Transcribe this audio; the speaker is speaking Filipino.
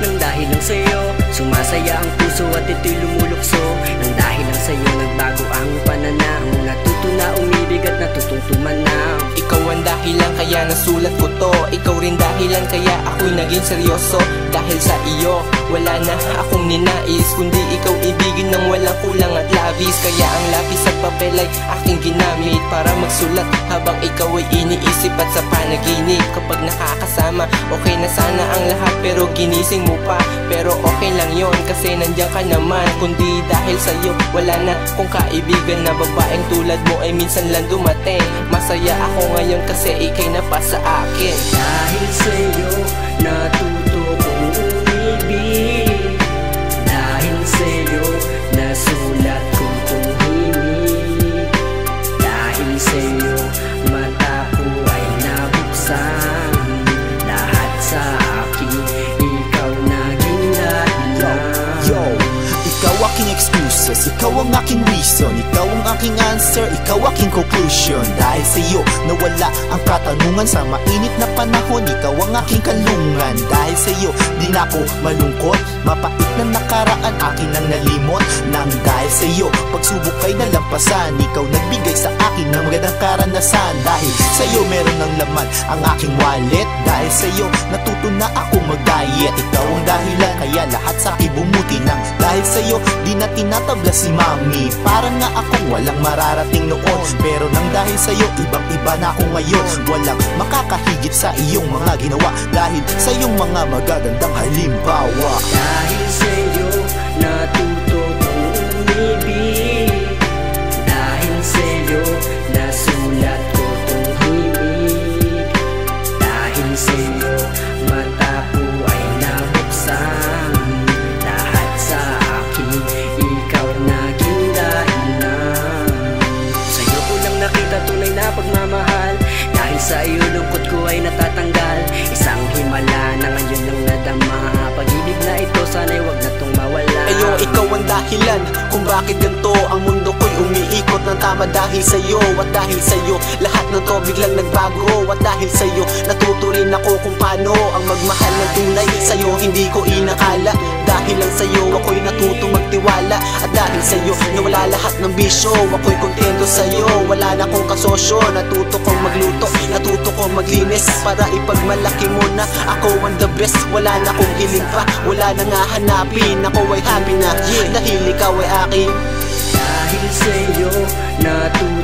Nang dahil lang sa'yo, sumasaya ang puso at ito'y lumulukso. Nang dahil lang sa'yo, nagbago ang pananaw. Natuto na umibig at natutong tumanaw. Ikaw ang dahilan kaya nasulat ko to. Ikaw rin dahilan kaya ako'y naging seryoso. Dahil sa iyo, wala na akong ninais, kundi ikaw ibigin ng walang kulang at labis. Kaya ang lapis at papel ay aking ginamit para magsulat habang ikaw ay iniisip at sa panaginip. Kapag nakakasama, okay na sana ang lahat pero ginising mo pa. Pero okay lang yon kasi nandiyan ka naman. Kundi dahil sa'yo, wala na kung kaibigan na babaeng tulad mo ay minsan lang dumating. Masaya ako ngayon kasi ikay na pa sa akin. Dahil sa'yo, natuto kong umibig. Dahil sa'yo, nasulat kong tumhimik. Dahil sa'yo, mata ko ay nabuksan. Lahat sa akin, ikaw naging dahilan. Yo, ikaw aking excuses, ikaw ang aking reason, ikaw ang aking answer, ikaw aking conclusion. Dahil sa'yo, nawala ang katanungan sa mainit na panahon, ikaw ang aking kalungan. Dahil sa'yo, di na ako malungkot, mapait na nakaraan akin ang nalimot. Nang dahil sa'yo, pagsubok ay nalampasan, ikaw nagbigay sa akin ng magandang karanasan. Dahil sa'yo, meron ng laman ang aking wallet. Dahil sa'yo, natuto na ako mag-diet. Ikaw ang dahilan, kaya lahat sa akin bumuti nang dahil sa'yo, di na tinatabla si mami. Parang nga akong walang mararating noon, pero nang dahil sa'yo, ibang-iba na ako ngayon. Walang makakahigit sa iyong mga ginawa, dahil sa iyong mga magagandang halimbawa. Dahil sa'yo, natuto kong umibig. Dahil sa'yo, nasulat ko tumhimik. Dahil sa'yo, mata ko ay nabuksan. Lahat sa akin, ikaw naging dahilan. Sa'yo ko lang nakita tunay na pagmamahal. Dahil sa iyo, lungkot ko ay natatanggal. Isang himala na ngayon lang nadama. Pag-ibig na ito, sana'y wag na tong mawala. Ayo, ikaw ang dahilan kung bakit ganito ang mundo ko'y umiikot ng tama. Dahil sa'yo at dahil sa'yo, lahat ng to biglang nagbago. At dahil sa'yo, natuto rin ako kung paano ang magmahal ng tunay. Sa'yo hindi ko inakala, dahil lang sa'yo ako'y natuto magtiwala. At dahil sa'yo, nawala lahat ng bisyo, ako'y kontento sa'yo. Wala na akong kasosyo, natuto kong magluto, natuto kong maglinis para ipagmalaki mo na ako ang the best. Wala na akong hiling pa, wala na nga hanapin, ako ay happy na, yeah, dahil ikaw ay akin. Dahil sa'yo, natuto